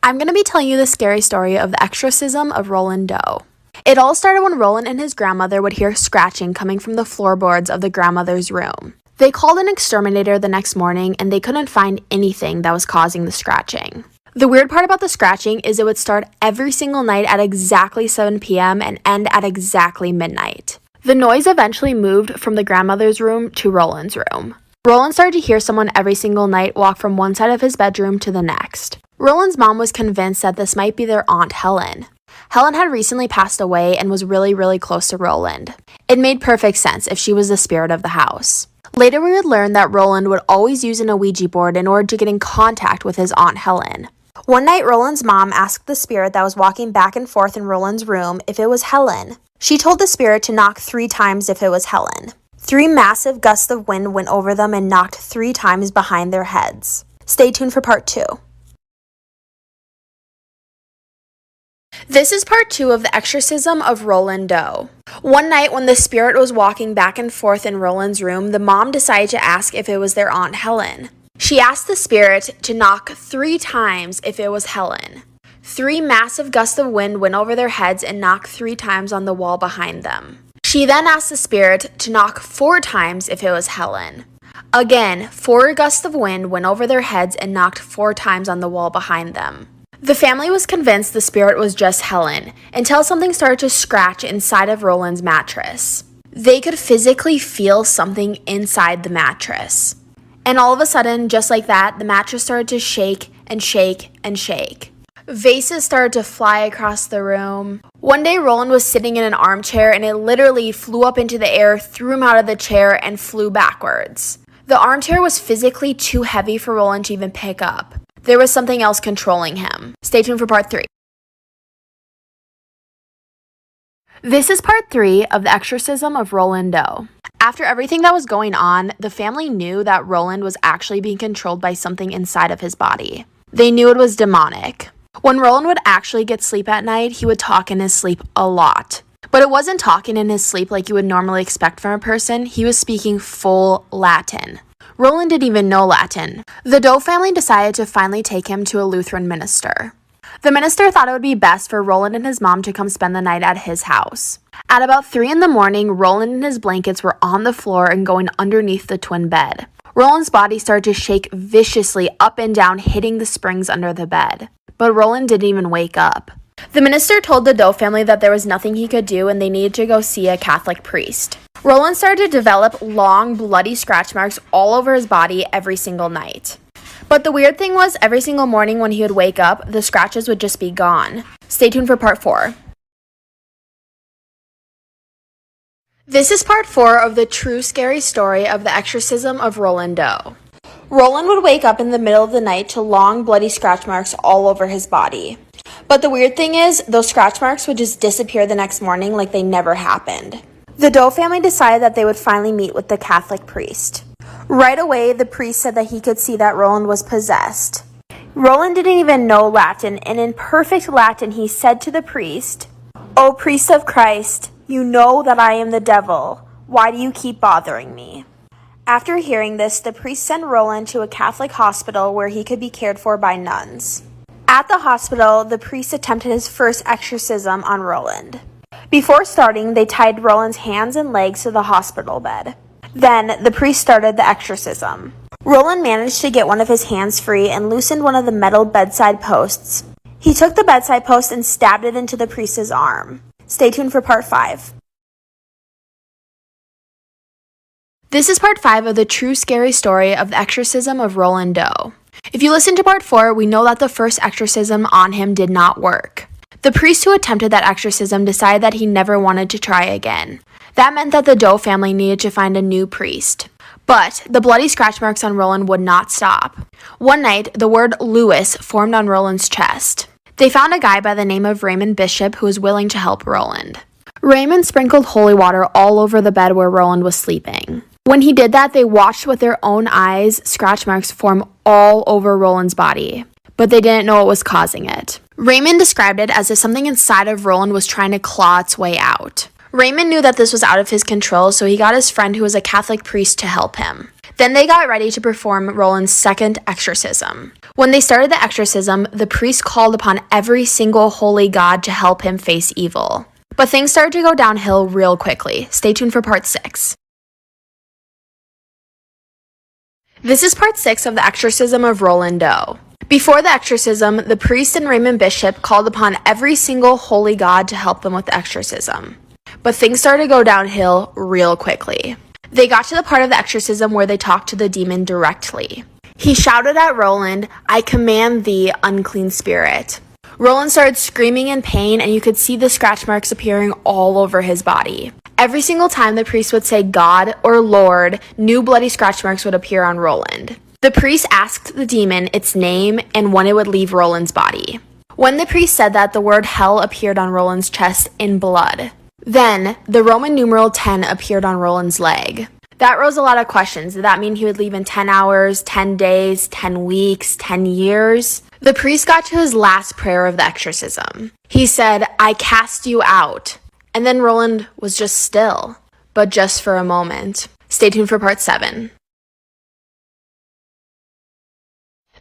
I'm going to be telling you the scary story of the exorcism of Roland Doe. It all started when Roland and his grandmother would hear scratching coming from the floorboards of the grandmother's room. They called an exterminator the next morning and they couldn't find anything that was causing the scratching. The weird part about the scratching is it would start every single night at exactly 7 p.m. and end at exactly midnight. The noise eventually moved from the grandmother's room to Roland's room. Roland started to hear someone every single night walk from one side of his bedroom to the next. Roland's mom was convinced that this might be their Aunt Helen. Helen had recently passed away and was really close to Roland. It made perfect sense if she was the spirit of the house. Later we would learn that Roland would always use an Ouija board in order to get in contact with his Aunt Helen. One night Roland's mom asked the spirit that was walking back and forth in Roland's room if it was Helen. She told the spirit to knock 3 times if it was Helen. 3 massive gusts of wind went over them and knocked 3 times behind their heads. Stay tuned for part 2. This is part 2 of the exorcism of Roland Doe. One night when the spirit was walking back and forth in Roland's room, the mom decided to ask if it was their Aunt Helen. She asked the spirit to knock 3 times if it was Helen. 3 massive gusts of wind went over their heads and knocked 3 times on the wall behind them. She then asked the spirit to knock 4 times if it was Helen. Again, 4 gusts of wind went over their heads and knocked 4 times on the wall behind them. The family was convinced the spirit was just Helen, until something started to scratch inside of Roland's mattress. They could physically feel something inside the mattress. And all of a sudden, just like that, the mattress started to shake and shake and shake. Vases started to fly across the room. One day, Roland was sitting in an armchair and it literally flew up into the air, threw him out of the chair, and flew backwards. The armchair was physically too heavy for Roland to even pick up. There was something else controlling him. Stay tuned for part 3. This is part 3 of the exorcism of Roland Doe. After everything that was going on, the family knew that Roland was actually being controlled by something inside of his body. They knew it was demonic. When Roland would actually get sleep at night, he would talk in his sleep a lot. But it wasn't talking in his sleep like you would normally expect from a person. He was speaking full Latin. Roland didn't even know Latin. The Doe family decided to finally take him to a Lutheran minister. The minister thought it would be best for Roland and his mom to come spend the night at his house. At about 3 in the morning, Roland and his blankets were on the floor and going underneath the twin bed. Roland's body started to shake viciously up and down, hitting the springs under the bed. But Roland didn't even wake up. The minister told the Doe family that there was nothing he could do and they needed to go see a Catholic priest. Roland started to develop long, bloody scratch marks all over his body every single night. But the weird thing was, every single morning when he would wake up, the scratches would just be gone. Stay tuned for part 4. This is part 4 of the true scary story of the exorcism of Roland Doe. Roland would wake up in the middle of the night to long, bloody scratch marks all over his body. But the weird thing is, those scratch marks would just disappear the next morning like they never happened. The Doe family decided that they would finally meet with the Catholic priest. Right away, the priest said that he could see that Roland was possessed. Roland didn't even know Latin, and in perfect Latin, he said to the priest, "O priest of Christ, you know that I am the devil. Why do you keep bothering me?" After hearing this, the priest sent Roland to a Catholic hospital where he could be cared for by nuns. At the hospital, the priest attempted his first exorcism on Roland. Before starting, they tied Roland's hands and legs to the hospital bed. Then, the priest started the exorcism. Roland managed to get one of his hands free and loosened one of the metal bedside posts. He took the bedside post and stabbed it into the priest's arm. Stay tuned for part 5. This is part 5 of the true scary story of the exorcism of Roland Doe. If you listen to part 4, we know that the first exorcism on him did not work. The priest who attempted that exorcism decided that he never wanted to try again. That meant that the Doe family needed to find a new priest. But the bloody scratch marks on Roland would not stop. One night, the word Lewis formed on Roland's chest. They found a guy by the name of Raymond Bishop who was willing to help Roland. Raymond sprinkled holy water all over the bed where Roland was sleeping. When he did that, they watched with their own eyes scratch marks form all over Roland's body. But they didn't know what was causing it. Raymond described it as if something inside of Roland was trying to claw its way out. Raymond knew that this was out of his control, so he got his friend who was a Catholic priest to help him. Then they got ready to perform Roland's second exorcism. When they started the exorcism, the priest called upon every single holy god to help him face evil. But things started to go downhill real quickly. Stay tuned for part 6. This is part 6 of the exorcism of Roland Doe. Before the exorcism, the priest and Raymond Bishop called upon every single holy god to help them with the exorcism. But things started to go downhill real quickly. They got to the part of the exorcism where they talked to the demon directly. He shouted at Roland, "I command thee, unclean spirit." Roland started screaming in pain, and you could see the scratch marks appearing all over his body. Every single time the priest would say God or Lord, new bloody scratch marks would appear on Roland. The priest asked the demon its name and when it would leave Roland's body. When the priest said that, the word hell appeared on Roland's chest in blood. Then, the Roman numeral 10 appeared on Roland's leg. That rose a lot of questions. Did that mean he would leave in 10 hours, 10 days, 10 weeks, 10 years? The priest got to his last prayer of the exorcism. He said, "I cast you out." And then Roland was just still, but just for a moment. Stay tuned for part 7.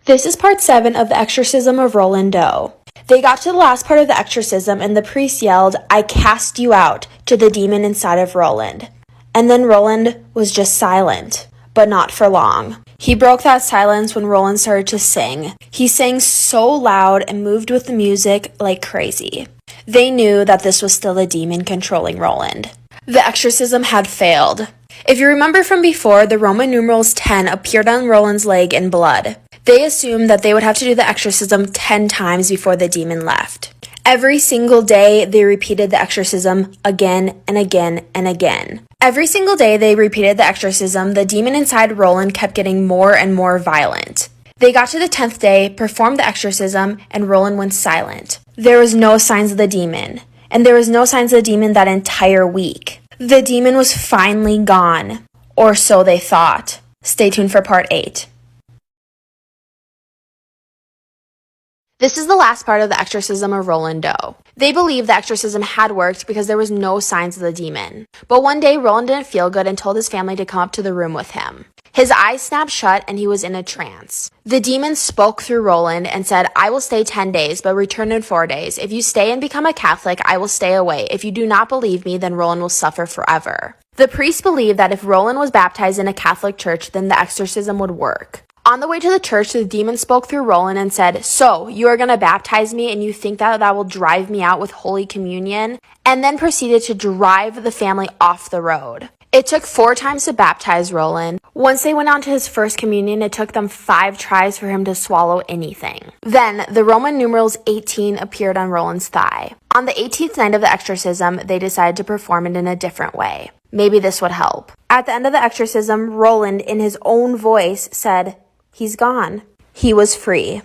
This is part 7 of the exorcism of Roland Doe. They got to the last part of the exorcism and the priest yelled, "I cast you out," to the demon inside of Roland. And then Roland was just silent, but not for long. He broke that silence when Roland started to sing. He sang so loud and moved with the music like crazy. They knew that this was still the demon controlling Roland. The exorcism had failed. If you remember from before, the Roman numerals 10 appeared on Roland's leg in blood. They assumed that they would have to do the exorcism 10 times before the demon left. Every single day, they repeated the exorcism again and again and again. Every single day they repeated the exorcism, the demon inside Roland kept getting more and more violent. They got to the 10th day, performed the exorcism, and Roland went silent. There was no signs of the demon, and there was no signs of the demon that entire week. The demon was finally gone, or so they thought. Stay tuned for part 8. This is the last part of the exorcism of Roland Doe. They believed the exorcism had worked because there was no signs of the demon. But one day, Roland didn't feel good and told his family to come up to the room with him. His eyes snapped shut and he was in a trance. The demon spoke through Roland and said, "I will stay 10 days, but return in 4 days. If you stay and become a Catholic, I will stay away. If you do not believe me, then Roland will suffer forever." The priest believed that if Roland was baptized in a Catholic church, then the exorcism would work. On the way to the church, the demon spoke through Roland and said, "So, you are going to baptize me and you think that will drive me out with Holy Communion?" And then proceeded to drive the family off the road. It took 4 times to baptize Roland. Once they went on to his first communion, it took them 5 tries for him to swallow anything. Then, the Roman numerals 18 appeared on Roland's thigh. On the 18th night of the exorcism, they decided to perform it in a different way. Maybe this would help. At the end of the exorcism, Roland, in his own voice, said, "He's gone." He was free.